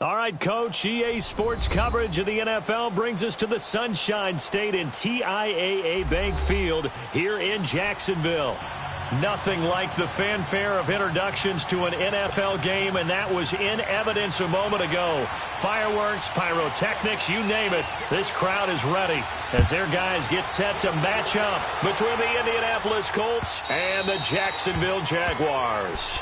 All right, Coach, EA Sports coverage of the NFL brings us to the Sunshine State in TIAA Bank Field here in Jacksonville. Nothing like the fanfare of introductions to an NFL game, and that was in evidence a moment ago. Fireworks, pyrotechnics, you name it. This crowd is ready as their guys get set to match up between the Indianapolis Colts and the Jacksonville Jaguars.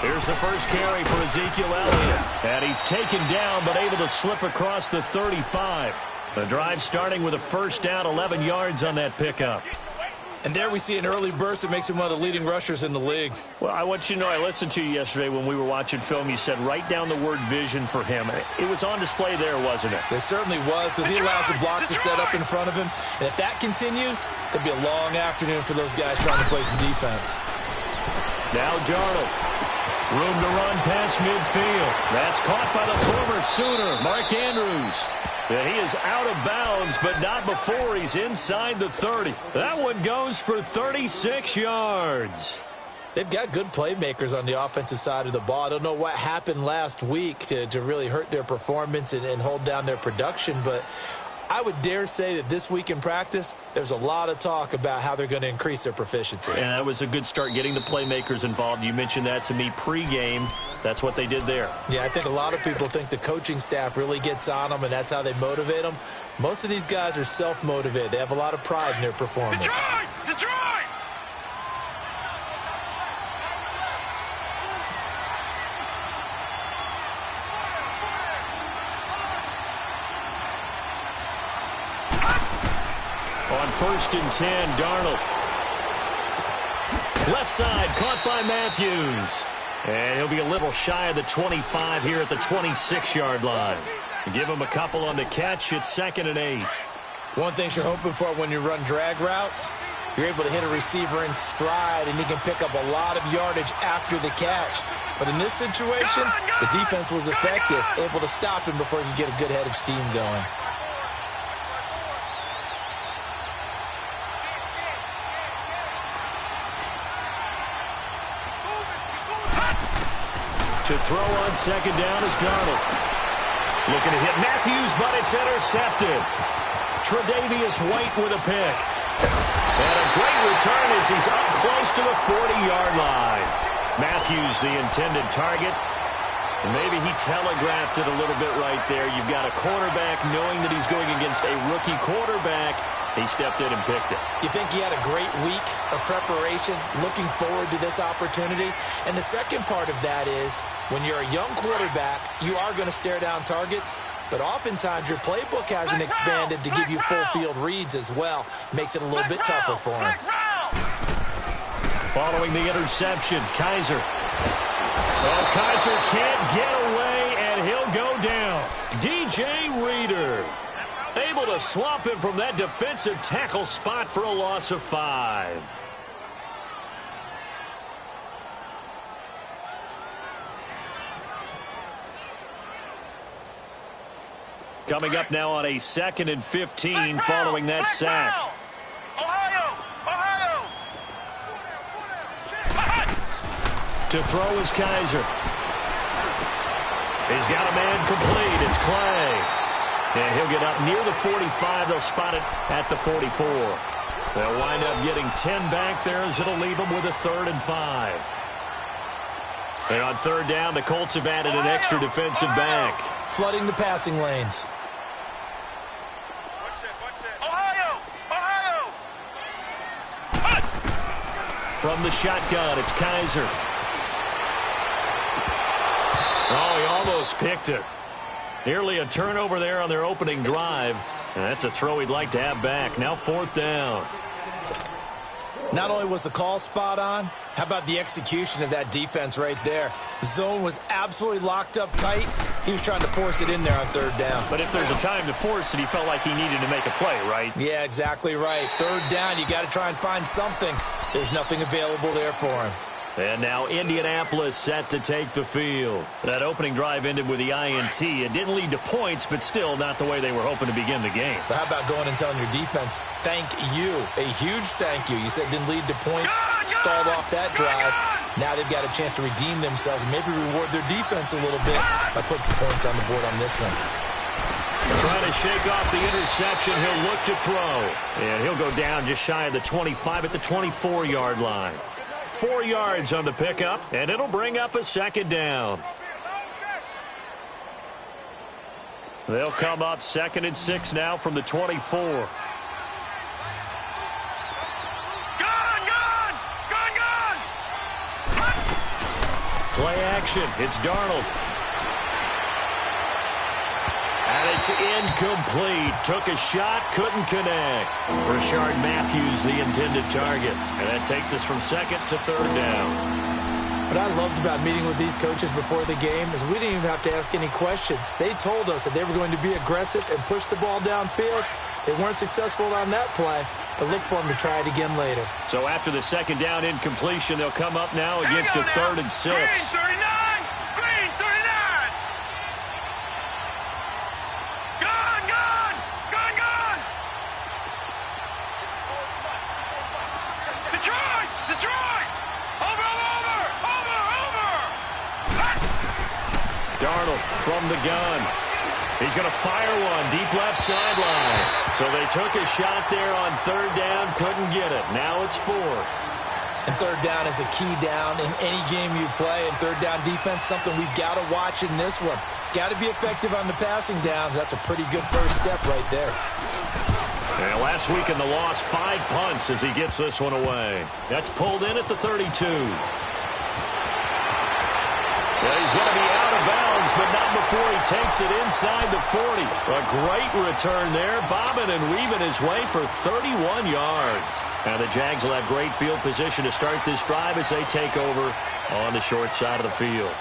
Here's the first carry for Ezekiel Elliott. And he's taken down but able to slip across the 35. The drive starting with a first down, 11 yards on that pickup. And there we see an early burst that makes him one of the leading rushers in the league. Well, I want you to know, I listened to you yesterday when we were watching film. You said write down the word vision for him. It was on display there, wasn't it? It certainly was, because he allows the blocks to set up in front of him. And if that continues, it'll be a long afternoon for those guys trying to play some defense. Now Darnold. Room to run past midfield. That's caught by the former Sooner, Mark Andrews. And he is out of bounds, but not before he's inside the 30. That one goes for 36 yards. They've got good playmakers on the offensive side of the ball. I don't know what happened last week to really hurt their performance and hold down their production, but I would dare say that this week in practice, there's a lot of talk about how they're going to increase their proficiency. And that was a good start, getting the playmakers involved. You mentioned that to me pregame. That's what they did there. Yeah, I think a lot of people think the coaching staff really gets on them, and that's how they motivate them. Most of these guys are self-motivated. They have a lot of pride in their performance. Detroit! On 1st and 10, Darnold. Left side, caught by Matthews. And he'll be a little shy of the 25 here at the 26-yard line. Give him a couple on the catch. It's 2nd and 8. One thing you're hoping for when you run drag routes, you're able to hit a receiver in stride, and he can pick up a lot of yardage after the catch. But in this situation, the defense was effective, able to stop him before he could get a good head of steam going. To throw on 2nd down is Darnold. Looking to hit Matthews, but it's intercepted. Tre'Davious White with a pick. And a great return as he's up close to the 40-yard line. Matthews, the intended target. Maybe he telegraphed it a little bit right there. You've got a quarterback knowing that he's going against a rookie quarterback. He stepped in and picked it. You think he had a great week of preparation, looking forward to this opportunity? And the second part of that is, when you're a young quarterback, you are going to stare down targets, but oftentimes your playbook hasn't expanded to give you full field reads as well. Makes it a little bit tougher for him. Following the interception, Kaiser. Oh, Kaiser can't get away, and he'll go down. DJ Reader able to swamp him from that defensive tackle spot for a loss of 5. Coming up now on a 2nd and 15 following that sack. Ohio! To throw is Kaiser. He's got a man complete. It's Clay. And he'll get up near the 45. They'll spot it at the 44. They'll wind up getting 10 back there as it'll leave them with a 3rd and 5. And on 3rd down, the Colts have added an extra defensive back. Flooding the passing lanes. From the shotgun, it's Kaiser. Oh, he almost picked it. Nearly a turnover there on their opening drive. And that's a throw he'd like to have back. Now 4th down. Not only was the call spot on, how about the execution of that defense right there? The zone was absolutely locked up tight. He was trying to force it in there on third down. But if there's a time to force it, he felt like he needed to make a play, right? Yeah, exactly right. Third down, you got to try and find something. There's nothing available there for him. And now Indianapolis set to take the field. That opening drive ended with the INT. It didn't lead to points, but still not the way they were hoping to begin the game. But how about going and telling your defense, thank you, a huge thank you. You said it didn't lead to points, stalled off that drive. Now they've got a chance to redeem themselves and maybe reward their defense a little bit by putting some points on the board on this one. Trying to shake off the interception, he'll look to throw. And he'll go down just shy of the 25 at the 24-yard line. 4 yards on the pickup, and it'll bring up a second down. They'll come up 2nd and 6 now from the 24. Gun! Play action. It's Darnold. And it's incomplete. Took a shot, couldn't connect. Rashard Matthews, the intended target. And that takes us from 2nd to 3rd down. What I loved about meeting with these coaches before the game is we didn't even have to ask any questions. They told us that they were going to be aggressive and push the ball downfield. They weren't successful on that play, but look for them to try it again later. So after the 2nd down incompletion, they'll come up now against a 3rd and 6. Green 39! Green 39! Gun! Gun! Gun! Gun! Detroit! Detroit! Over! Over! Over! Over! Darnold from the gun. He's going to fire one deep left sideline. So they took a shot there on 3rd down, couldn't get it. Now it's 4th. And 3rd down is a key down in any game you play. And 3rd down defense, something we've got to watch in this one. Got to be effective on the passing downs. That's a pretty good first step right there. And last week in the loss, 5 punts as he gets this one away. That's pulled in at the 32. Well, he's going to be out of bounds, but not before he takes it inside the 40. A great return there, bobbing and weaving his way for 31 yards. And the Jags will have great field position to start this drive as they take over on the short side of the field.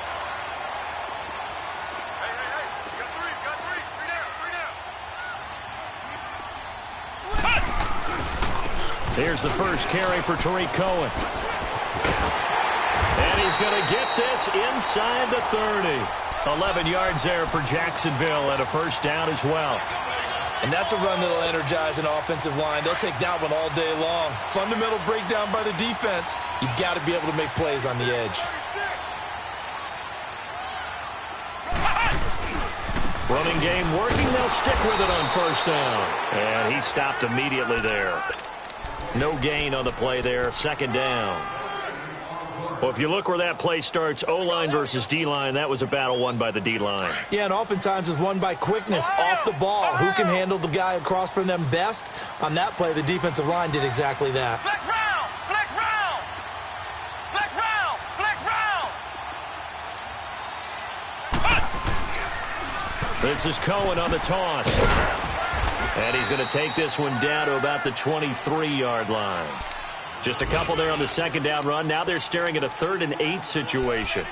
Here's the first carry for Tariq Cohen. And he's going to get this inside the 30. 11 yards there for Jacksonville and a first down as well. And that's a run that'll energize an offensive line. They'll take that one all day long. Fundamental breakdown by the defense. You've got to be able to make plays on the edge. Running game working. They'll stick with it on first down. And he stopped immediately there. No gain on the play there. 2nd down. Well, if you look where that play starts, O-line versus D-line, that was a battle won by the D-line. Yeah, and oftentimes it's won by quickness off the ball. Who can handle the guy across from them best? On that play, the defensive line did exactly that. Flex round! Flex round! Flex round! Flex round! This is Cohen on the toss. And he's going to take this one down to about the 23-yard line. Just a couple there on the 2nd down run. Now they're staring at a 3rd and 8 situation.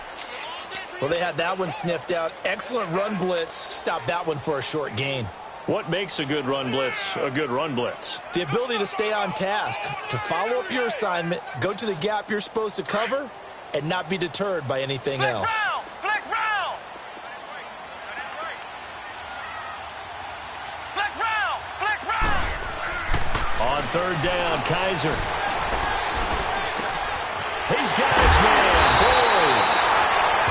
Well, they had that one sniffed out. Excellent run blitz. Stopped that one for a short gain. What makes a good run blitz a good run blitz? The ability to stay on task, to follow up your assignment, go to the gap you're supposed to cover, and not be deterred by anything else. Flex round! Flex round! Flex round! On 3rd down, Kaiser. He's got his man. Boyd.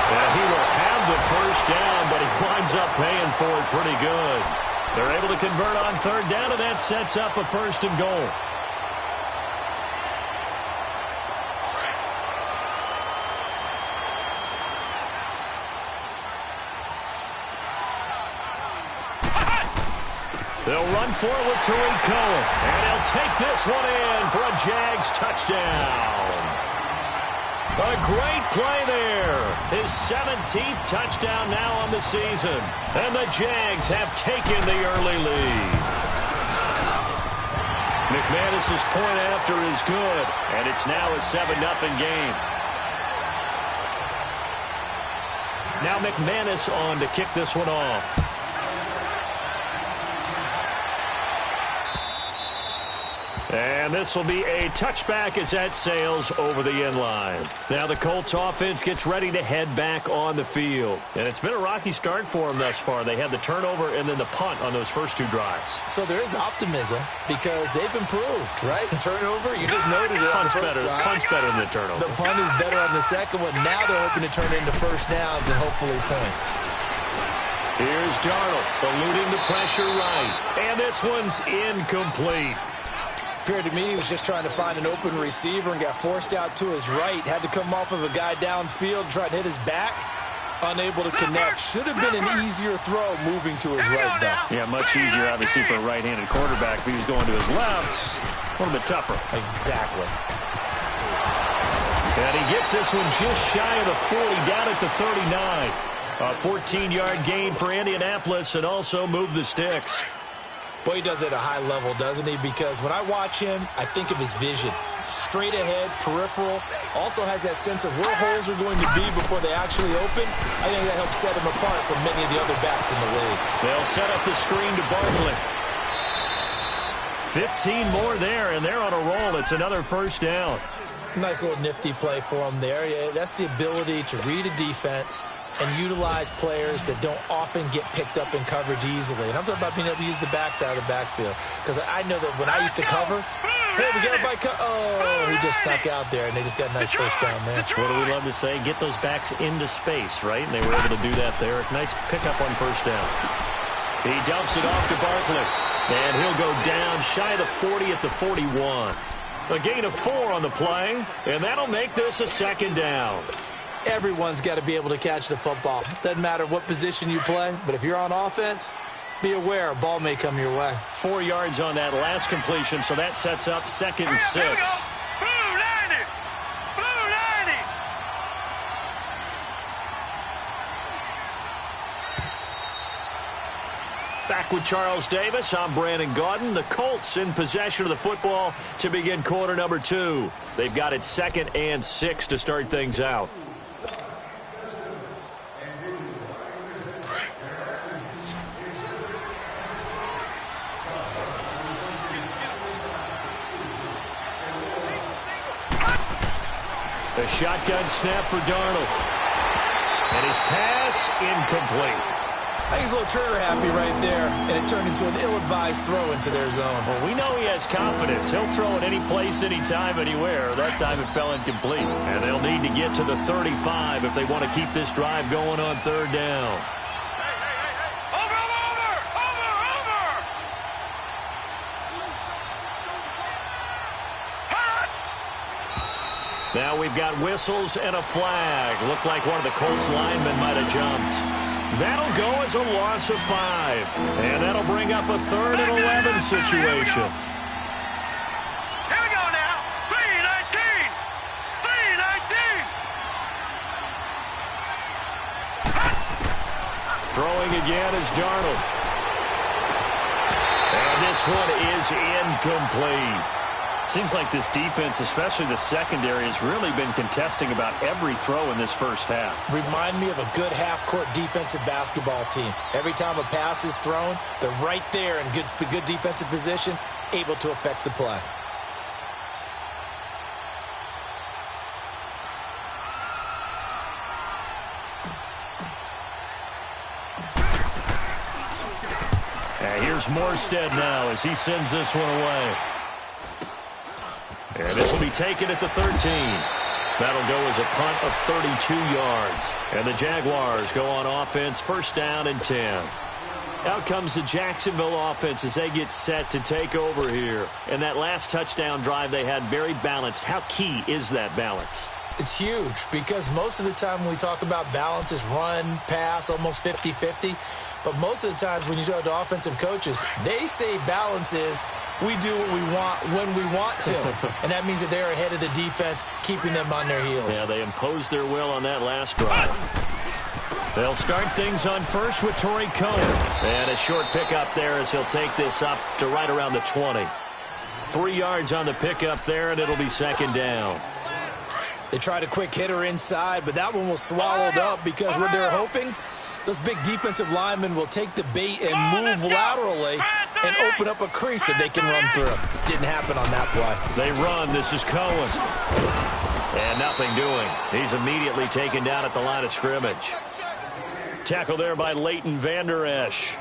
And he will have the first down, but he winds up paying for it pretty good. They're able to convert on 3rd down, and that sets up a 1st and goal. They'll run forward to Tariq Cohen, and he'll take this one in for a Jags touchdown. A great play there. His 17th touchdown now on the season. And the Jags have taken the early lead. McManus's point after is good, and it's now a 7-0 game. Now McManus on to kick this one off. And this will be a touchback as that sails over the end line. Now the Colts offense gets ready to head back on the field. And it's been a rocky start for them thus far. They had the turnover and then the punt on those first 2 drives. So there is optimism because they've improved, right? Turnover, you just noted it. Punt's better than the turnover. The punt is better on the second one. Now they're hoping to turn it into first downs and hopefully points. Here's Darnold eluding the pressure right. And this one's incomplete. Appeared to me he was just trying to find an open receiver and got forced out to his right. Had to come off of a guy downfield, trying to hit his back. Unable to connect. Should have been an easier throw moving to his right, though. Yeah, much easier, obviously, for a right-handed quarterback. If he was going to his left, a little bit tougher. Exactly. And he gets this one just shy of the 40, down at the 39. A 14-yard gain for Indianapolis and also move the sticks. Boy, he does it at a high level, doesn't he? Because when I watch him, I think of his vision. Straight ahead, peripheral. Also has that sense of where holes are going to be before they actually open. I think that helps set him apart from many of the other backs in the league. They'll set up the screen to Bartlett. 15 more there, and they're on a roll. It's another first down. Nice little nifty play for him there. Yeah, that's the ability to read a defense and utilize players that don't often get picked up in coverage easily. And I'm talking about being able to use the backside of the backfield. Because I know that when I used to cover, hey, we got a bike. Oh, he just snuck out there, and they just got a nice first down there. What do we love to say? Get those backs into space, right? And they were able to do that there. Nice pickup on first down. He dumps it off to Bartlett. And he'll go down shy of the 40 at the 41. A gain of 4 on the play, and that'll make this a second down. Everyone's got to be able to catch the football. Doesn't matter what position you play, but if you're on offense, be aware a ball may come your way. 4 yards on that last completion, so that sets up 2nd and 6. Back with Charles Davis, I'm Brandon Gaudin. The Colts in possession of the football to begin quarter number 2. They've got it 2nd and 6 to start things out. A shotgun snap for Darnold. And his pass incomplete. I think he's a little trigger happy right there, and it turned into an ill-advised throw into their zone. Well, we know he has confidence. He'll throw it any place, anytime, anywhere. That time it fell incomplete. And they'll need to get to the 35 if they want to keep this drive going on 3rd down. Now we've got whistles and a flag. Looked like one of the Colts linemen might have jumped. That'll go as a loss of 5. And that'll bring up a 3rd and 11 situation. Here we go now. 3-19. 3-19. Throwing again is Darnold. And this one is incomplete. Seems like this defense, especially the secondary, has really been contesting about every throw in this first half. Remind me of a good half-court defensive basketball team. Every time a pass is thrown, they're right there in good defensive position, able to affect the play. And here's Morstead now as he sends this one away. And this will be taken at the 13. That'll go as a punt of 32 yards. And the Jaguars go on offense, 1st down and 10. Out comes the Jacksonville offense as they get set to take over here. And that last touchdown drive they had very balanced. How key is that balance? It's huge because most of the time when we talk about balance is run, pass, almost 50-50. But most of the times when you talk to offensive coaches, they say balance is we do what we want when we want to. And that means that they're ahead of the defense, keeping them on their heels. Yeah, they imposed their will on that last drive. They'll start things on first with Torrey Cohen. And a short pickup there as he'll take this up to right around the 20. 3 yards on the pickup there, and it'll be second down. They tried a quick hitter inside, but that one was swallowed up because what they're hoping, those big defensive linemen will take the bait and move laterally and open up a crease that they can run through. Didn't happen on that play. They run. This is Cohen. And nothing doing. He's immediately taken down at the line of scrimmage. Tackle there by Leighton Vander Esch.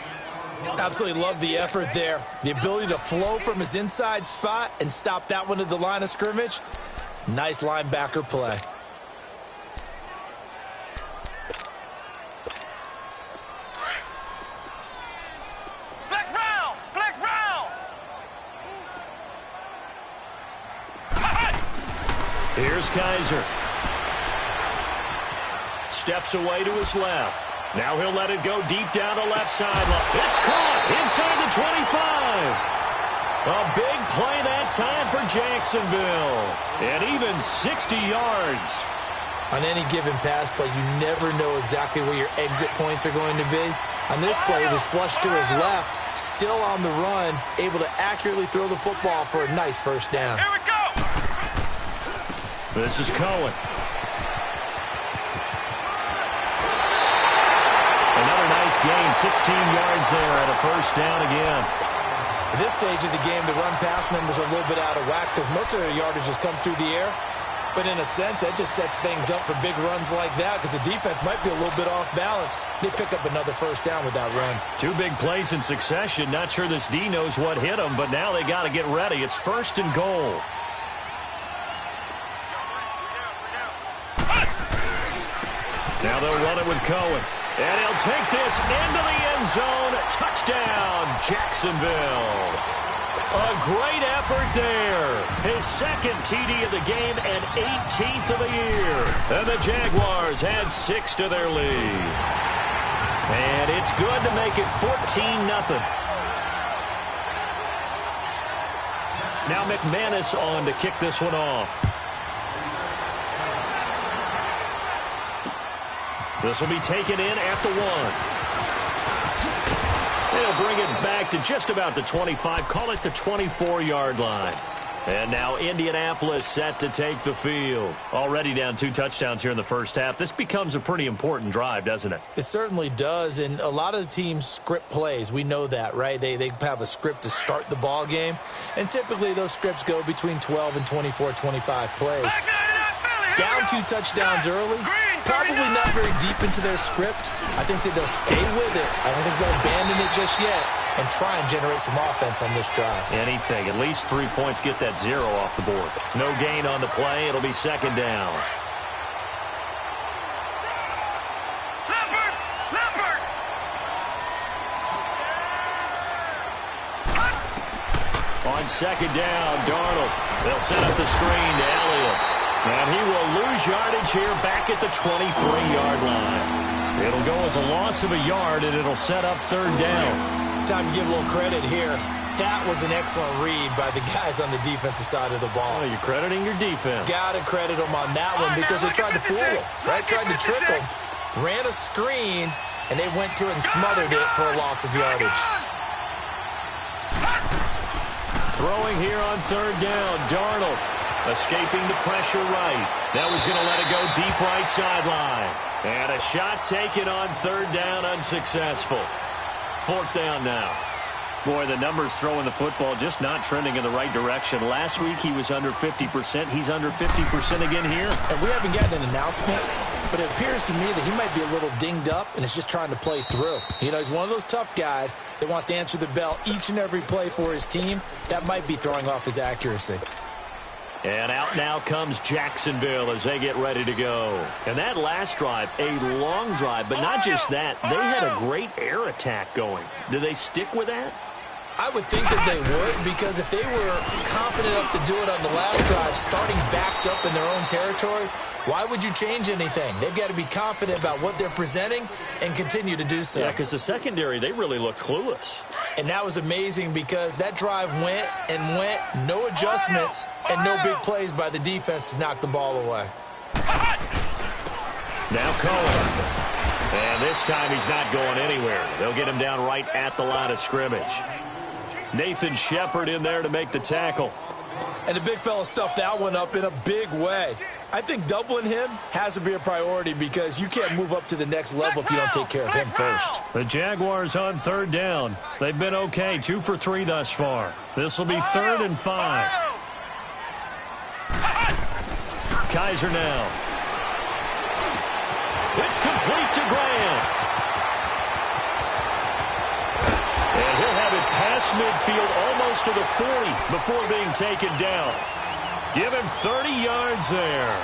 Absolutely love the effort there. The ability to flow from his inside spot and stop that one at the line of scrimmage. Nice linebacker play. Flex round! Flex round! Here's Kaiser. Steps away to his left. Now he'll let it go deep down the left sideline. It's caught inside the 25. A big play that time for Jacksonville. And even 60 yards. On any given pass play, you never know exactly where your exit points are going to be. On this play, it was flushed to his left, still on the run, able to accurately throw the football for a nice first down. Here we go! This is Cohen. Another nice gain, 16 yards there and a first down again. At this stage of the game, the run-pass numbers are a little bit out of whack because most of their yardage has come through the air. But in a sense, that just sets things up for big runs like that because the defense might be a little bit off balance. They pick up another first down with that run. 2 big plays in succession. Not sure this D knows what hit them, but now they got to get ready. It's first and goal. Now they'll run it with Cohen. And he'll take this into the end zone. Touchdown, Jacksonville. A great effort there. His second TD of the game and 18th of the year. And the Jaguars add 6 to their lead. And it's good to make it 14-0. Now McManus on to kick this one off. This will be taken in at the 1. They'll bring it back to just about the 25. Call it the 24-yard line. And now Indianapolis set to take the field. Already down 2 touchdowns here in the first half. This becomes a pretty important drive, doesn't it? It certainly does, and a lot of the teams script plays. We know that, right? They have a script to start the ball game, and typically those scripts go between 12 and 24, 25 plays. Down 2 touchdowns early, probably not very deep into their script. I think that they'll stay with it. I don't think they'll abandon it just yet and try and generate some offense on this drive. Anything. At least 3 points get that 0 off the board. No gain on the play. It'll be second down. Leopard! On second down, Darnold. They'll set up the screen to Elliott. And he will lose yardage here back at the 23-yard line. It'll go as a loss of a yard, and it'll set up third down. Time to give a little credit here. That was an excellent read by the guys on the defensive side of the ball. Oh, you're crediting your defense. Got to credit them on that one because they tried to fool them, right? Tried to trick them. Ran a screen, and they went to it and smothered it for a loss of yardage. Throwing here on third down, Darnold. Escaping the pressure right. Now he's going to let it go deep right sideline. And a shot taken on third down, unsuccessful. Fourth down now. Boy, the numbers throwing the football just not trending in the right direction. Last week he was under 50%. He's under 50% again here. And we haven't gotten an announcement, but it appears to me that he might be a little dinged up and is just trying to play through. You know, he's one of those tough guys that wants to answer the bell each and every play for his team. That might be throwing off his accuracy. And out now comes Jacksonville as they get ready to go. And that last drive, a long drive, but not just that. They had a great air attack going. Do they stick with that? I would think that they would, because if they were confident enough to do it on the last drive, starting backed up in their own territory, why would you change anything? They've got to be confident about what they're presenting and continue to do so. Yeah, because the secondary, they really look clueless. And that was amazing because that drive went and went, no adjustments, and no big plays by the defense to knock the ball away. Now Cohen. And this time he's not going anywhere. They'll get him down right at the line of scrimmage. Nathan Shepard in there to make the tackle. And the big fella stuffed that one up in a big way. I think doubling him has to be a priority because you can't move up to the next level if you don't take care of him first. The Jaguars on third down. They've been okay, 2 for 3 thus far. This will be 3rd and 5. Kaiser now. It's complete to Graham. And he'll have it past midfield almost to the 40 before being taken down. Give him 30 yards there.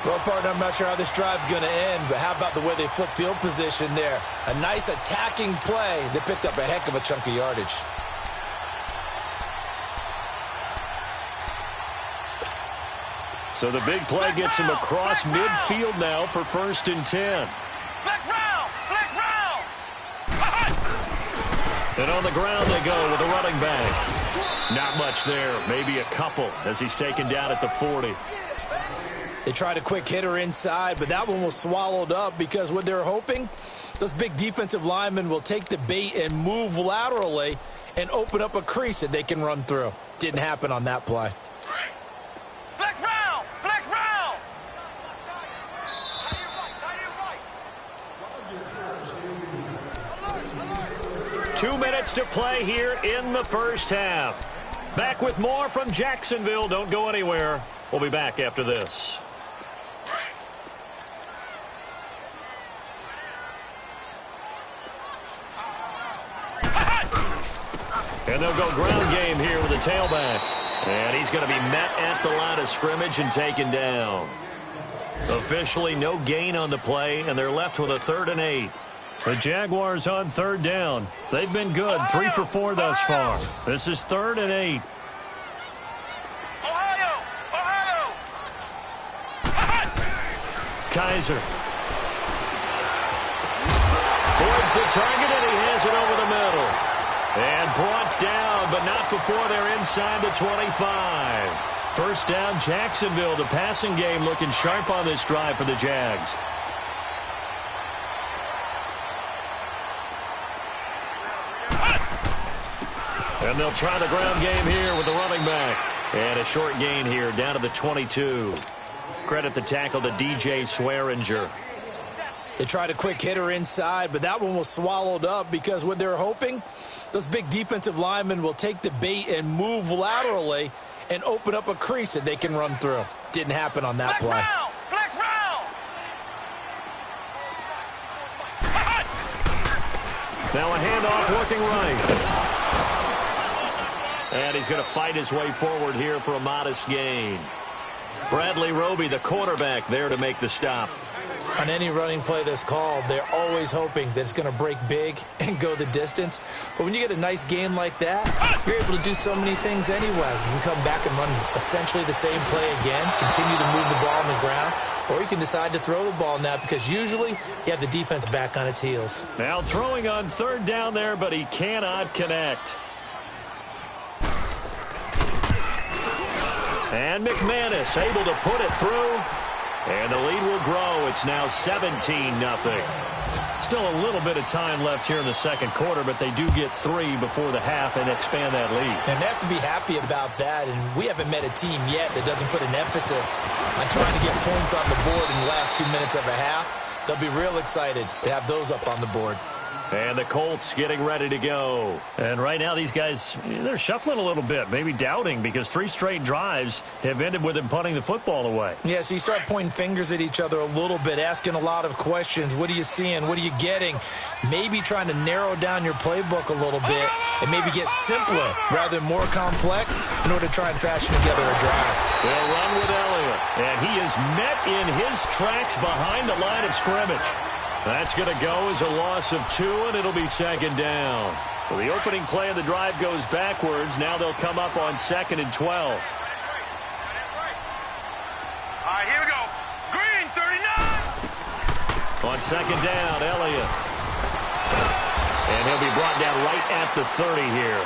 Well, partner, I'm not sure how this drive's going to end, but how about the way they flip field position there? A nice attacking play that picked up a heck of a chunk of yardage. So the big play gets him across midfield now for 1st and 10. Flex round! Flex round! And on the ground they go with a running back. Not much there, maybe a couple as he's taken down at the 40. They tried a quick hitter inside, but that one was swallowed up because what they're hoping, those big defensive linemen will take the bait and move laterally and open up a crease that they can run through. Didn't happen on that play. Flex round! Flex round! 2 minutes to play here in the first half. Back with more from Jacksonville. Don't go anywhere. We'll be back after this. And they'll go ground game here with a tailback. And he's going to be met at the line of scrimmage and taken down. Officially no gain on the play, and they're left with a 3rd and 8. The Jaguars on third down. They've been good, 3 for 4 thus far. This is 3rd and 8. Ohio! Ohio! Kaiser. Towards the target, and he has it over the middle. And brought down, but not before they're inside the 25. First down, Jacksonville. The passing game looking sharp on this drive for the Jags. And they'll try the ground game here with the running back. And a short gain here down to the 22. Credit the tackle to DJ Swearinger. They tried a quick hitter inside, but that one was swallowed up because what they're hoping, those big defensive linemen will take the bait and move laterally and open up a crease that they can run through. Didn't happen on that play. Flex round! Now a handoff looking right. And he's going to fight his way forward here for a modest gain. Bradley Roby, the quarterback, there to make the stop. On any running play that's called, they're always hoping that it's going to break big and go the distance. But when you get a nice gain like that, you're able to do so many things anyway. You can come back and run essentially the same play again, continue to move the ball on the ground, or you can decide to throw the ball now because usually you have the defense back on its heels. Now throwing on third down there, but he cannot connect. And McManus able to put it through. And the lead will grow. It's now 17-0. Still a little bit of time left here in the second quarter, but they do get 3 before the half and expand that lead. And they have to be happy about that, and we haven't met a team yet that doesn't put an emphasis on trying to get points on the board in the last 2 minutes of a half. They'll be real excited to have those up on the board. And the Colts getting ready to go. And right now these guys, they're shuffling a little bit, maybe doubting, because 3 straight drives have ended with them punting the football away. Yeah, so you start pointing fingers at each other a little bit, asking a lot of questions. What are you seeing? What are you getting? Maybe trying to narrow down your playbook a little bit and maybe get simpler rather than more complex in order to try and fashion together a drive. They'll run with Elliott, and he is met in his tracks behind the line of scrimmage. That's going to go as a loss of 2, and it'll be second down. So the opening play of the drive goes backwards. Now they'll come up on 2nd and 12. All right, here we go. Green, 39. On second down, Elliott. And he'll be brought down right at the 30 here.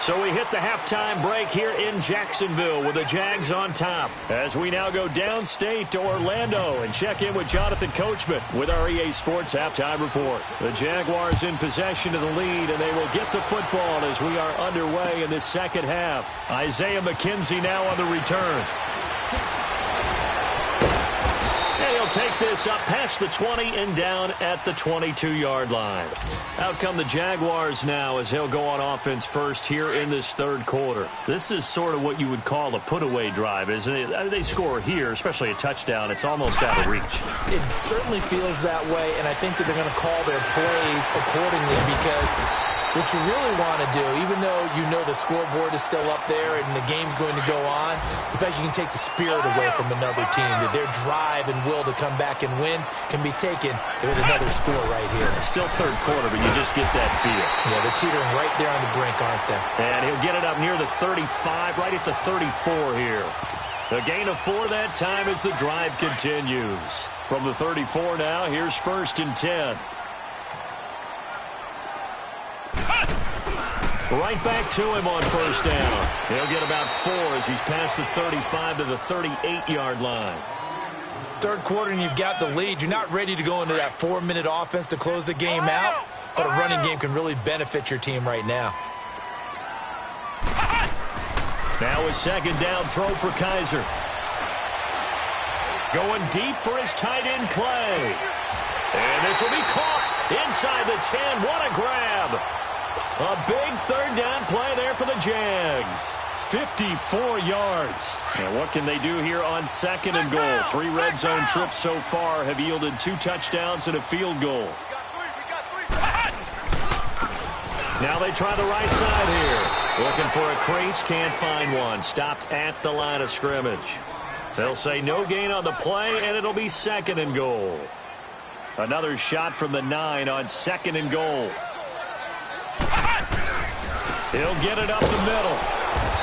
So we hit the halftime break here in Jacksonville with the Jags on top. As we now go downstate to Orlando and check in with Jonathan Coachman with our EA Sports halftime report. The Jaguars in possession of the lead, and they will get the football as we are underway in this second half. Isaiah McKenzie now on the return. And he'll take this up past the 20 and down at the 22-yard line. Out come the Jaguars now as he'll go on offense first here in this third quarter. This is sort of what you would call a put-away drive, isn't it? I mean, they score here, especially a touchdown. It's almost out of reach. It certainly feels that way, and I think that they're going to call their plays accordingly because what you really want to do, even though you know the scoreboard is still up there and the game's going to go on, the fact you can take the spirit away from another team, that their drive and will to come back and win can be taken with another score right here. Still third quarter, but you just get that feel. Yeah, they're teetering right there on the brink, aren't they? And he'll get it up near the 35, right at the 34 here. A gain of 4 that time as the drive continues. From the 34 now, here's 1st and 10. Right back to him on 1st down. He'll get about 4 as he's past the 35 to the 38-yard line. Third quarter and you've got the lead. You're not ready to go into that 4-minute offense to close the game out, but a running game can really benefit your team right now. Now a 2nd down throw for Kaiser. Going deep for his tight end play. And this will be caught inside the 10. What a grab. A big 3rd down play there for the Jags. 54 yards. And what can they do here on 2nd and goal? 3 red zone trips so far have yielded 2 touchdowns and a field goal. Now they try the right side here. Looking for a crease, can't find one. Stopped at the line of scrimmage. They'll say no gain on the play, and it'll be 2nd and goal. Another shot from the 9 on 2nd and goal. He'll get it up the middle.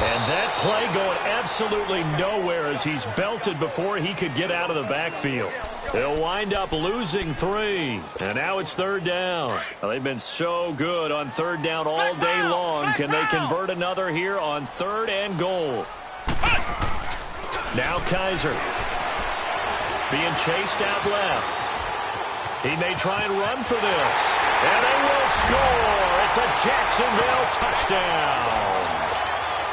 And that play going absolutely nowhere as he's belted before he could get out of the backfield. They'll wind up losing 3. And now it's 3rd down. Well, they've been so good on 3rd down all day long. Can they convert another here on 3rd and goal? Now Kaiser. Being chased out left. He may try and run for this. And they will score. It's a Jacksonville touchdown.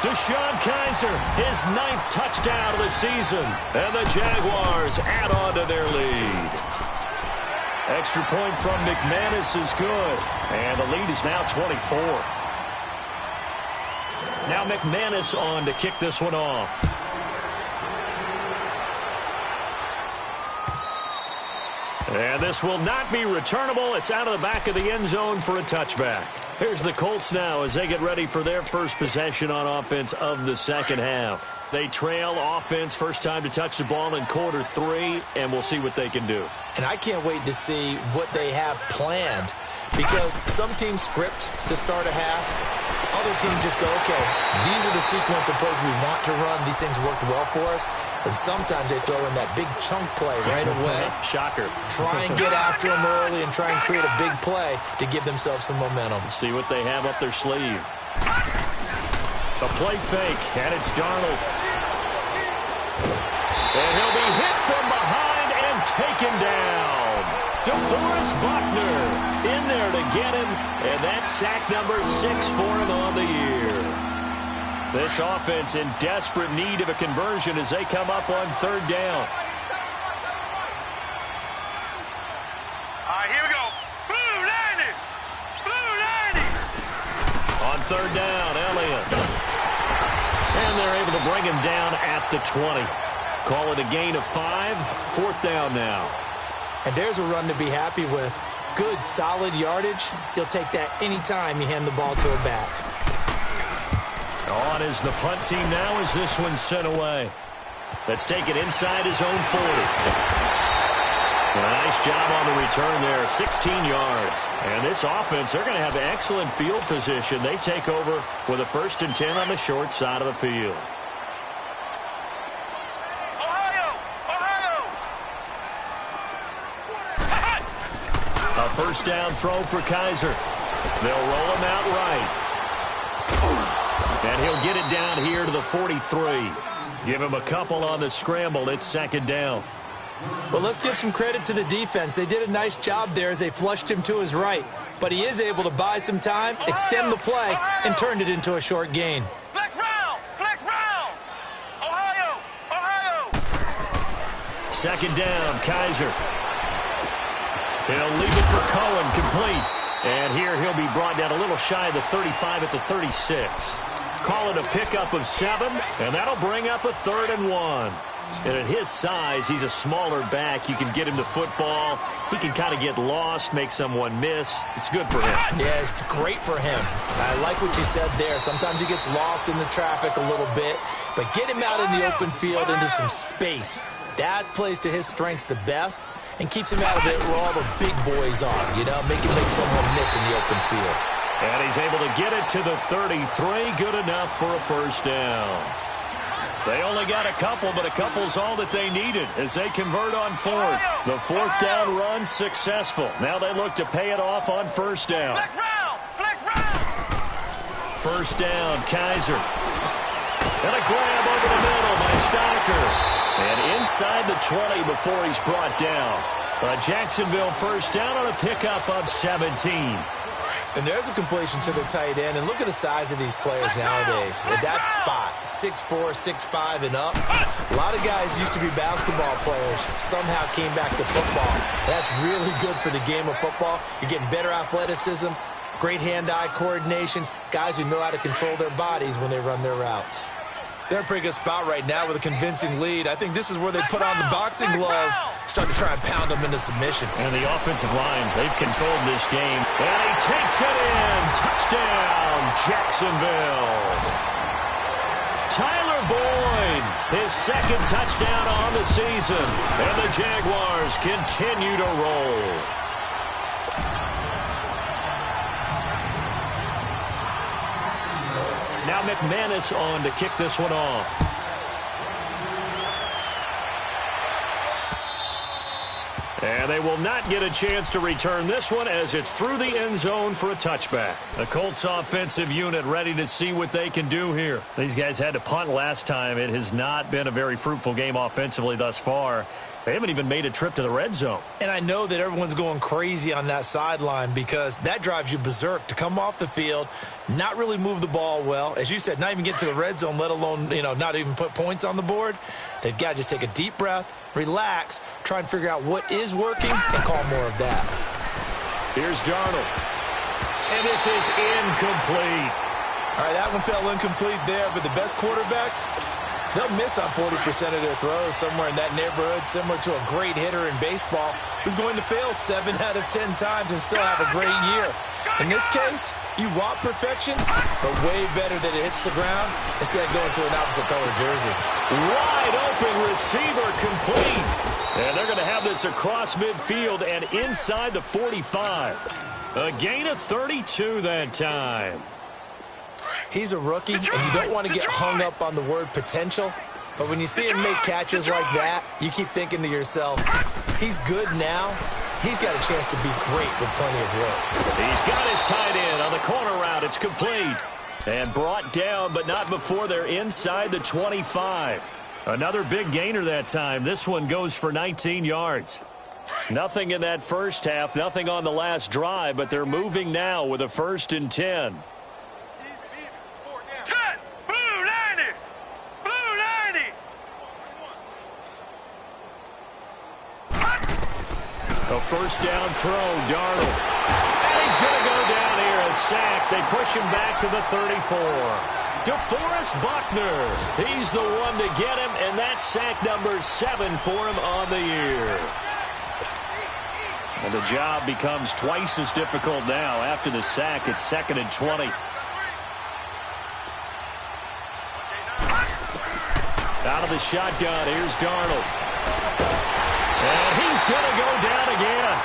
Deshaun Kaiser, his 9th touchdown of the season. And the Jaguars add on to their lead. Extra point from McManus is good. And the lead is now 24. Now McManus on to kick this one off. And this will not be returnable. It's out of the back of the end zone for a touchback. Here's the Colts now as they get ready for their first possession on offense of the second half. They trail offense, first time to touch the ball in quarter 3, and we'll see what they can do. And I can't wait to see what they have planned because some teams script to start a half. Other teams just go, okay, these are the sequence of plays we want to run. These things worked well for us. And sometimes they throw in that big chunk play right away. Shocker. Try and get after them early and try and create a big play to give themselves some momentum. See what they have up their sleeve. A play fake, and it's Darnold. And he'll be hit from behind and taken down. DeForest Buckner in there to get him, and that's sack number 6 for him on the year. This offense in desperate need of a conversion as they come up on 3rd down. All right, here we go. Blue 90. Blue 90. On 3rd down, Elliott. And they're able to bring him down at the 20. Call it a gain of 5. 4th down now. And there's a run to be happy with. Good, solid yardage. He'll take that anytime you hand the ball to a back. On is the punt team now as this one's sent away. Let's take it inside his own 40. A nice job on the return there, 16 yards. And this offense, they're going to have excellent field position. They take over with a 1st and 10 on the short side of the field. A 1st down throw for Kaiser. They'll roll him out right. And he'll get it down here to the 43. Give him a couple on the scramble. It's second down. Well, let's give some credit to the defense. They did a nice job there as they flushed him to his right. But he is able to buy some time, extend the play, and turn it into a short gain. Flex round! Flex round! Ohio! Ohio! Second down, Kaiser. He'll leave it for Cohen, complete. And here he'll be brought down a little shy of the 35 at the 36. Call it a pickup of 7, and that'll bring up a 3rd and 1. And at his size, he's a smaller back. You can get him to football. He can kind of get lost, make someone miss. It's good for him. Yeah, it's great for him. I like what you said there. Sometimes he gets lost in the traffic a little bit, but get him out in the open field into some space. That plays to his strengths the best and keeps him out of it where all the big boys are, you know, make someone miss in the open field. And he's able to get it to the 33. Good enough for a first down. They only got a couple, but a couple's all that they needed as they convert on 4th. The 4th down run successful. Now they look to pay it off on first down. Flex round! Flex round! First down, Kaiser. And a grab over the middle by Stocker. And inside the 20 before he's brought down. A Jacksonville first down on a pickup of 17. And there's a completion to the tight end. And look at the size of these players nowadays. At that spot, 6'4", 6'5", and up. A lot of guys used to be basketball players, somehow came back to football. That's really good for the game of football. You're getting better athleticism, great hand-eye coordination, guys who know how to control their bodies when they run their routes. They're in a pretty good spot right now with a convincing lead. I think this is where they put on the boxing gloves, start to try and pound them into submission. And the offensive line, they've controlled this game. And he takes it in. Touchdown, Jacksonville. Tyler Boyd, his second touchdown on the season. And the Jaguars continue to roll. Now McManus on to kick this one off. And they will not get a chance to return this one as it's through the end zone for a touchback. The Colts offensive unit ready to see what they can do here. These guys had to punt last time. It has not been a very fruitful game offensively thus far. They haven't even made a trip to the red zone. And I know that everyone's going crazy on that sideline because that drives you berserk to come off the field, not really move the ball well. As you said, not even get to the red zone, let alone, not even put points on the board. They've got to just take a deep breath, relax, try and figure out what is working, and call more of that. Here's Darnold. And this is incomplete. All right, that one fell incomplete there, but the best quarterbacks, they'll miss on 40% of their throws, somewhere in that neighborhood, similar to a great hitter in baseball who's going to fail 7 out of 10 times and still have a great year. In this case, you want perfection, but way better that it hits the ground instead of going to an opposite color jersey. Wide open receiver complete. And they're going to have this across midfield and inside the 45. A gain of 32 that time. He's a rookie, and you don't want to get hung up on the word potential. But when you see him make catches like that, you keep thinking to yourself, he's good now. He's got a chance to be great with plenty of work. He's got his tight end on the corner route. It's complete. And brought down, but not before they're inside the 25. Another big gainer that time. This one goes for 19 yards. Nothing in that first half, nothing on the last drive, but they're moving now with a 1st and 10. Set! Blue 90! Blue 90! A first down throw, Darnold. And he's going to go down here, a sack. They push him back to the 34. DeForest Buckner, he's the one to get him, and that's sack number 7 for him on the year. And the job becomes twice as difficult now. After the sack, it's 2nd and 20. Out of the shotgun, here's Darnold. And he's going to go down again.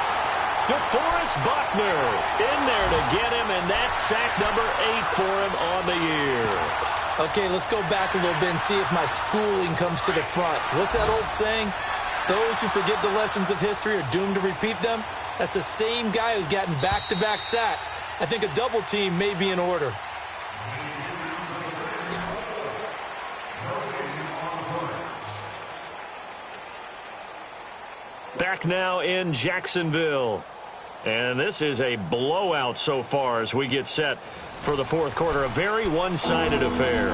DeForest Buckner in there to get him, and that's sack number 8 for him on the year. Okay, let's go back a little bit and see if my schooling comes to the front. What's that old saying? Those who forget the lessons of history are doomed to repeat them. That's the same guy who's gotten back-to-back sacks. I think a double team may be in order. Back now in Jacksonville. And this is a blowout so far as we get set for the fourth quarter. A very one-sided affair.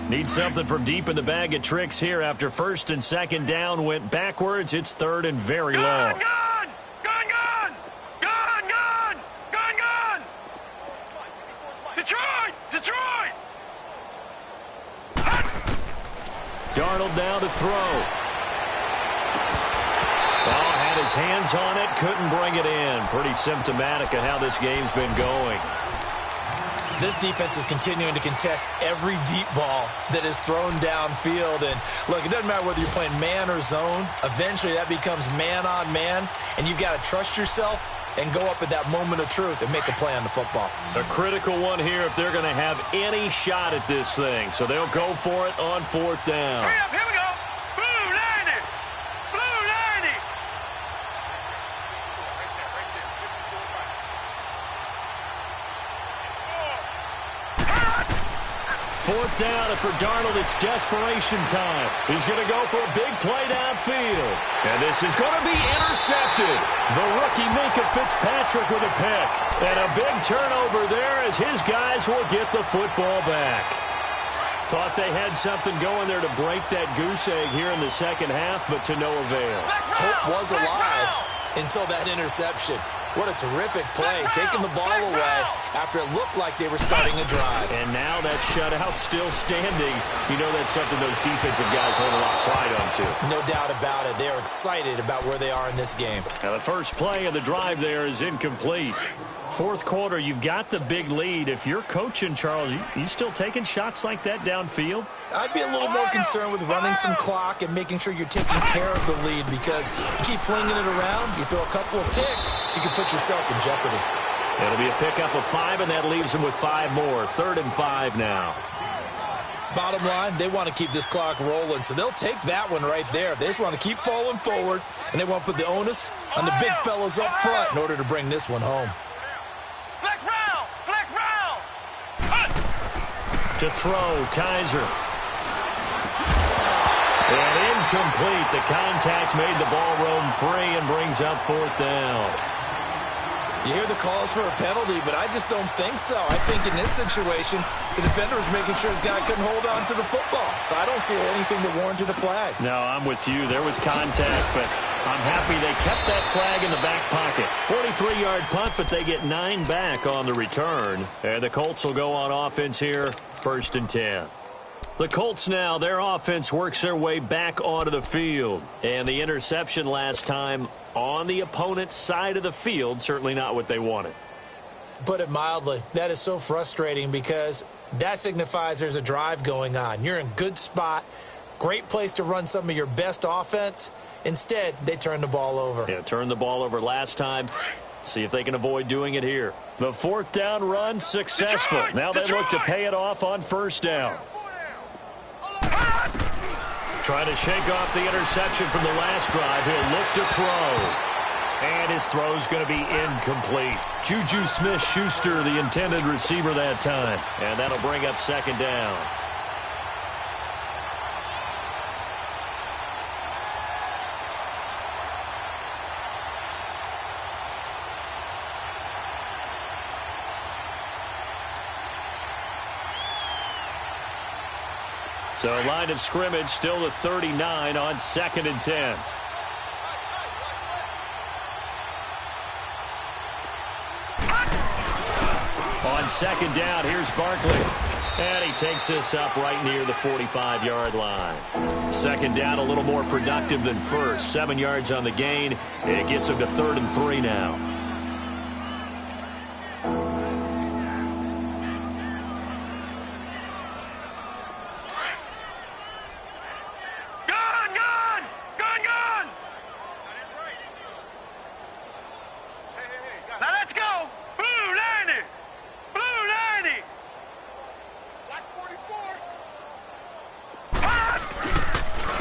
Need something from deep in the bag of tricks here after first and second down went backwards. It's third and very long. Gone! Gone! Gone! Gone! Gone! Gone! Gone! Detroit! Detroit! Darnold now to throw. Oh, had his hands on it, couldn't bring it in. Pretty symptomatic of how this game's been going. This defense is continuing to contest every deep ball that is thrown downfield. And, look, it doesn't matter whether you're playing man or zone. Eventually, that becomes man on man, and you've got to trust yourself and go up at that moment of truth and make a play on the football. A critical one here if they're going to have any shot at this thing. So they'll go for it on fourth down. Hurry up, here we go. Blue 90. Blue 90. Fourth down, and for Darnold, it's desperation time. He's going to go for a big play downfield. And this is going to be intercepted. The rookie Minka Fitzpatrick with a pick. And a big turnover there as his guys will get the football back. Thought they had something going there to break that goose egg here in the second half, but to no avail. Hope was alive until that interception. What a terrific play, taking the ball away after it looked like they were starting a drive. And now that shutout still standing. You know that's something those defensive guys hold a lot of pride on, too. No doubt about it. They are excited about where they are in this game. Now the first play of the drive there is incomplete. Fourth quarter, you've got the big lead. If you're coaching, Charles, you still taking shots like that downfield? I'd be a little more concerned with running some clock and making sure you're taking care of the lead, because you keep flinging it around, you throw a couple of picks, you can put yourself in jeopardy. It'll be a pickup of 5, and that leaves them with 5 more. 3rd and 5 now. Bottom line, they want to keep this clock rolling, so they'll take that one right there. They just want to keep falling forward, and they want to put the onus on the big fellas up front in order to bring this one home. Flex round! Flex round! To throw, Kaiser. And incomplete. The contact made the ball roam free and brings up 4th down. You hear the calls for a penalty, but I just don't think so. I think in this situation, the defender was making sure his guy couldn't hold on to the football. So I don't see anything that warranted a flag. No, I'm with you. There was contact, but I'm happy they kept that flag in the back pocket. 43-yard punt, but they get 9 back on the return. And the Colts will go on offense here, 1st and 10. The Colts now, their offense works their way back onto the field. And the interception last time on the opponent's side of the field, certainly not what they wanted. Put it mildly, that is so frustrating because that signifies there's a drive going on. You're in good spot, great place to run some of your best offense. Instead, they turn the ball over. Yeah, turned the ball over last time. See if they can avoid doing it here. The 4th down run successful. Detroit! Now they Detroit! look to pay it off on 1st down. Trying to shake off the interception from the last drive. He'll look to throw. And his throw's going to be incomplete. Juju Smith-Schuster, the intended receiver that time. And that'll bring up 2nd down. So line of scrimmage still the 39 on 2nd and 10. On 2nd down, here's Barkley. And he takes this up right near the 45-yard line. 2nd down, a little more productive than first. 7 yards on the gain. It gets him to 3rd and 3 now.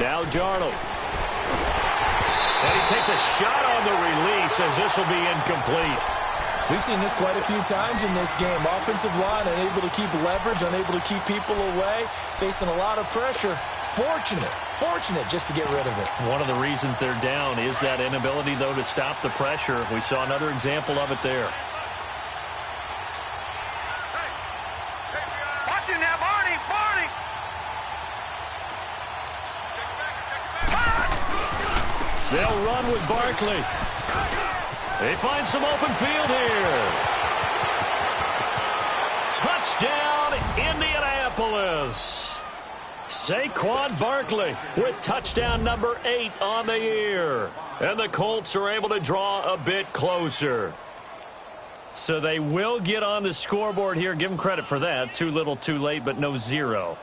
Now Darnold. And he takes a shot on the release as this will be incomplete. We've seen this quite a few times in this game. Offensive line unable to keep leverage, unable to keep people away, facing a lot of pressure. Fortunate just to get rid of it. One of the reasons they're down is that inability, though, to stop the pressure. We saw another example of it there. Watch it now, Barney! They'll run with Barkley. They find some open field here. Touchdown, Indianapolis. Saquon Barkley with touchdown number 8 on the year. And the Colts are able to draw a bit closer. So they will get on the scoreboard here. Give them credit for that. Too little, too late, but no 0.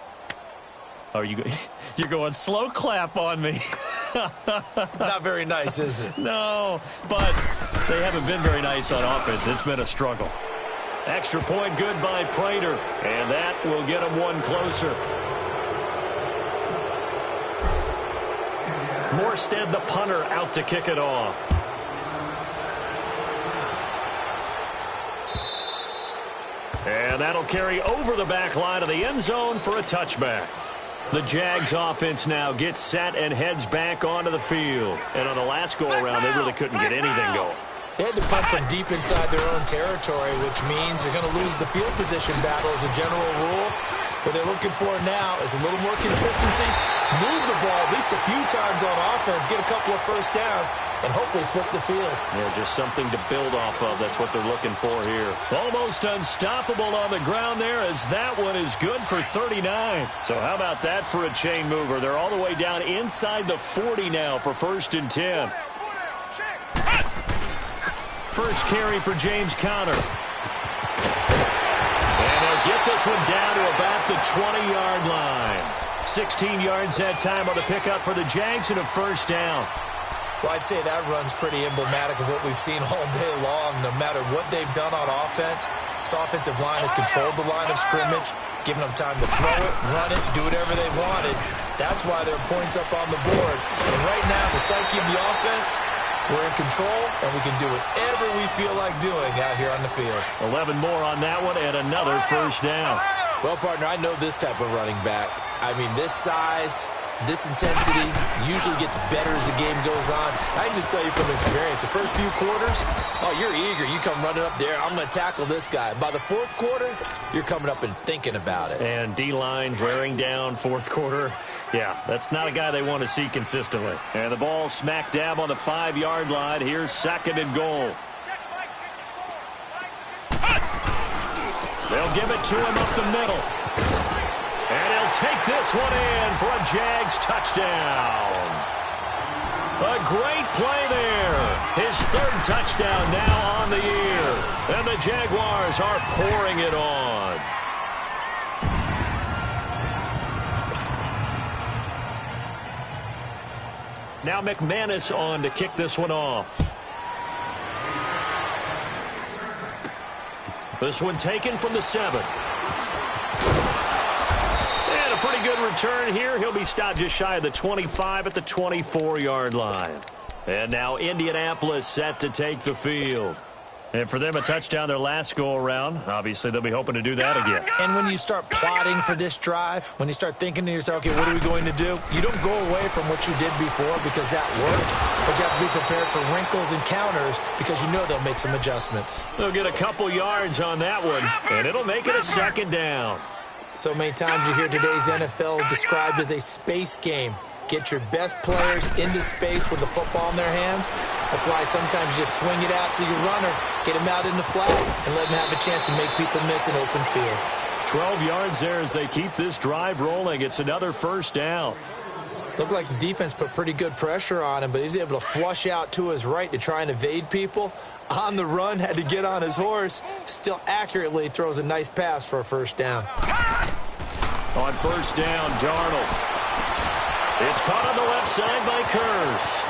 Oh, you're going slow clap on me. Not very nice, is it? No, but they haven't been very nice on offense. It's been a struggle. Extra point good by Prater, and that will get them one closer. Morstead, the punter, out to kick it off. And that'll carry over the back line of the end zone for a touchback. The Jags offense now gets set and heads back onto the field. And on the last go-around, they really couldn't get anything going. They had to punt from deep inside their own territory, which means they're going to lose the field position battle as a general rule. What they're looking for now is a little more consistency, move the ball at least a few times on offense, get a couple of first downs, and hopefully flip the field. Yeah, just something to build off of. That's what they're looking for here. Almost unstoppable on the ground there, as that one is good for 39. So how about that for a chain mover? They're all the way down inside the 40 now for 1st and 10. First carry for James Conner. And they'll get this one down to about the 20-yard line. 16 yards that time on the pickup for the Jags and a first down. Well, I'd say that run's pretty emblematic of what we've seen all day long. No matter what they've done on offense, this offensive line has controlled the line of scrimmage, giving them time to throw it, run it, do whatever they wanted. That's why there are points up on the board. And right now, the psyche of the offense, we're in control, and we can do whatever we feel like doing out here on the field. 11 more on that one, and another first down. Well, partner, I know this type of running back. I mean, this size, this intensity usually gets better as the game goes on. I can just tell you from experience, the first few quarters, oh, you're eager. You come running up there, I'm going to tackle this guy. By the 4th quarter, you're coming up and thinking about it. And D-line wearing down 4th quarter. Yeah, that's not a guy they want to see consistently. And the ball smack dab on the 5-yard line. Here's 2nd and goal. They'll give it to him up the middle. And he'll take this one in for a Jags touchdown. A great play there. His 3rd touchdown now on the year. And the Jaguars are pouring it on. Now McManus on to kick this one off. This one taken from the 7. And a pretty good return here. He'll be stopped just shy of the 25 at the 24-yard line. And now Indianapolis set to take the field. And for them, a touchdown their last go-around. Obviously, they'll be hoping to do that again. And when you start plotting for this drive, when you start thinking to yourself, okay, what are we going to do? You don't go away from what you did before because that worked. But you have to be prepared for wrinkles and counters because you know they'll make some adjustments. They'll get a couple yards on that one, and it'll make it a 2nd down. So many times you hear today's NFL described as a space game. Get your best players into space with the football in their hands. That's why sometimes you just swing it out to your runner, get him out in the flat, and let him have a chance to make people miss an open field. 12 yards there as they keep this drive rolling. It's another first down. Looked like the defense put pretty good pressure on him, but he's able to flush out to his right to try and evade people. On the run, had to get on his horse. Still accurately throws a nice pass for a first down. On first down, Darnold. It's caught on the left side by Kurz.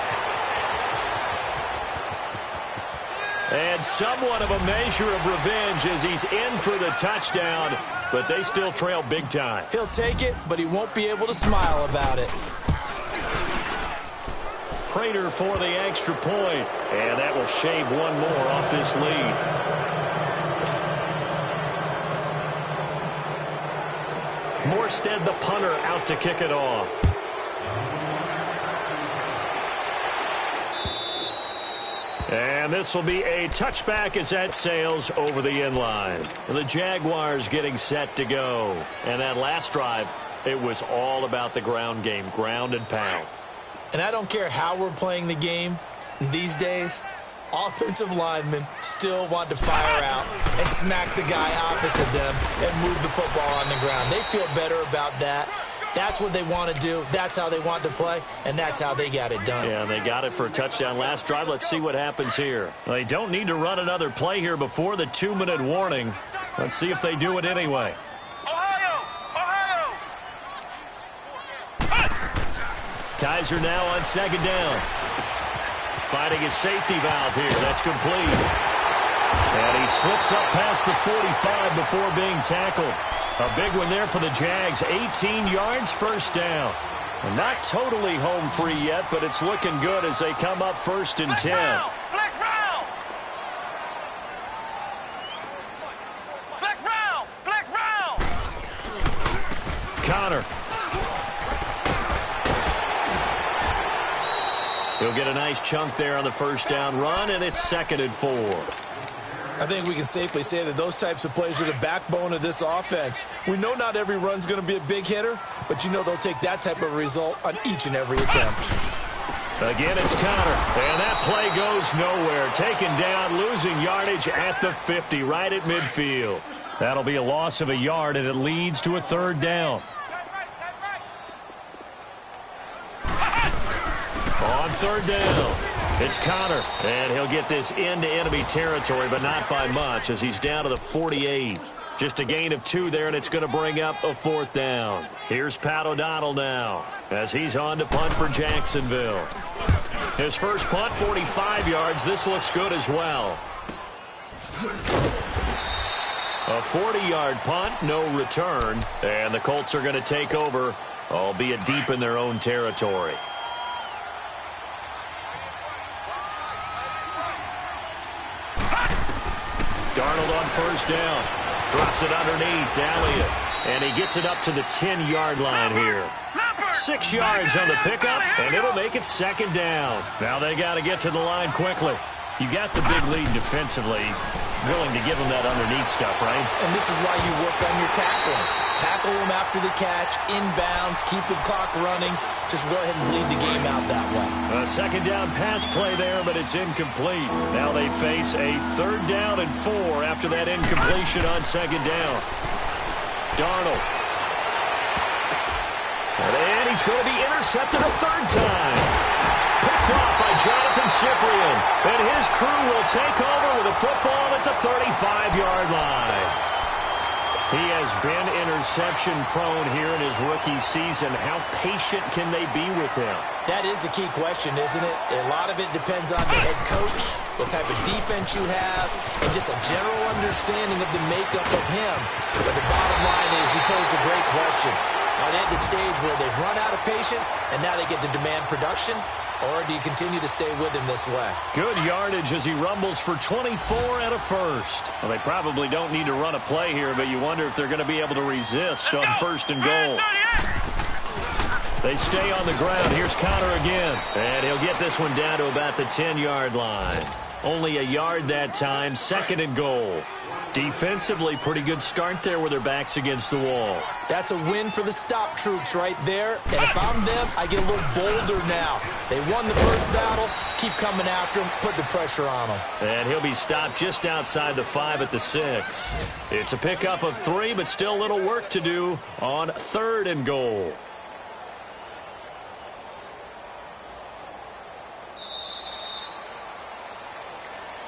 And somewhat of a measure of revenge as he's in for the touchdown, but they still trail big time. He'll take it, but he won't be able to smile about it. Prater for the extra point. And that will shave one more off this lead. Morstead, the punter, out to kick it off. And this will be a touchback as that sails over the end line. The Jaguars getting set to go. And that last drive, it was all about the ground game, ground and pound. And I don't care how we're playing the game these days, offensive linemen still want to fire out and smack the guy opposite them and move the football on the ground. They feel better about that. That's what they want to do. That's how they want to play, and that's how they got it done. Yeah, they got it for a touchdown last drive. Let's see what happens here. They don't need to run another play here before the 2-minute warning. Let's see if they do it anyway. Ohio! Kaiser now on second down. Finding his safety valve here. That's complete. And he slips up past the 45 before being tackled. A big one there for the Jags. 18 yards, first down. And not totally home free yet, but it's looking good as they come up first and 10. Flex round! Connor. He'll get a nice chunk there on the first down run, and it's 2nd and 4. I think we can safely say that those types of plays are the backbone of this offense. We know not every run's going to be a big hitter, but you know they'll take that type of result on each and every attempt. Again, it's Connor, and that play goes nowhere. Taken down, losing yardage at the 50, right at midfield. That'll be a loss of a yard, and it leads to a 3rd down. On 3rd down, it's Connor, and he'll get this into enemy territory, but not by much as he's down to the 48. Just a gain of 2 there, and it's going to bring up a 4th down. Here's Pat O'Donnell now as he's on to punt for Jacksonville. His first punt, 45 yards. This looks good as well. A 40-yard punt, no return, and the Colts are going to take over, albeit deep in their own territory. Darnold on first down. Drops it underneath to Elliott. And he gets it up to the 10-yard line here. 6 yards on the pickup, and it'll make it 2nd down. Now they got to get to the line quickly. You got the big lead defensively. Willing to give them that underneath stuff, right? And this is why you work on your tackling. Tackle them after the catch, inbounds, keep the clock running. Just go ahead and lead the game out that way. A 2nd down pass play there, but it's incomplete. Now they face a 3rd down and 4 after that incompletion on 2nd down. Darnold. And he's going to be intercepted a 3rd time. Picked off by Jonathan Cyprien. And his crew will take over with a football at the 35-yard line. He has been interception-prone here in his rookie season. How patient can they be with him? That is the key question, isn't it? A lot of it depends on the head coach, what type of defense you have, and just a general understanding of the makeup of him. But the bottom line is you posed a great question. Are they at the stage where they've run out of patience and now they get to demand production? Or do you continue to stay with him this way? Good yardage as he rumbles for 24 and a first. Well, they probably don't need to run a play here, but you wonder if they're going to be able to resist on 1st and goal. They stay on the ground. Here's Connor again. And he'll get this one down to about the 10-yard line. Only a yard that time, 2nd and goal. Defensively, pretty good start there with their backs against the wall. That's a win for the stop troops right there. And if I'm them, I get a little bolder now. They won the first battle. Keep coming after him. Put the pressure on him. And he'll be stopped just outside the 5 at the 6. It's a pickup of 3, but still a little work to do on 3rd and goal.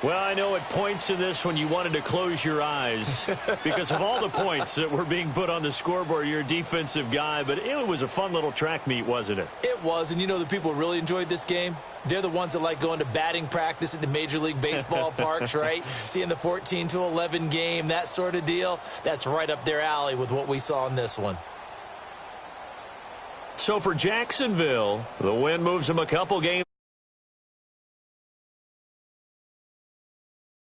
Well, I know at points in this when you wanted to close your eyes because of all the points that were being put on the scoreboard. You're a defensive guy, but it was a fun little track meet, wasn't it? It was, and you know the people really enjoyed this game? They're the ones that like going to batting practice at the Major League Baseball parks, right? Seeing the 14-11 game, that sort of deal. That's right up their alley with what we saw in this one. So for Jacksonville, the win moves them a couple games.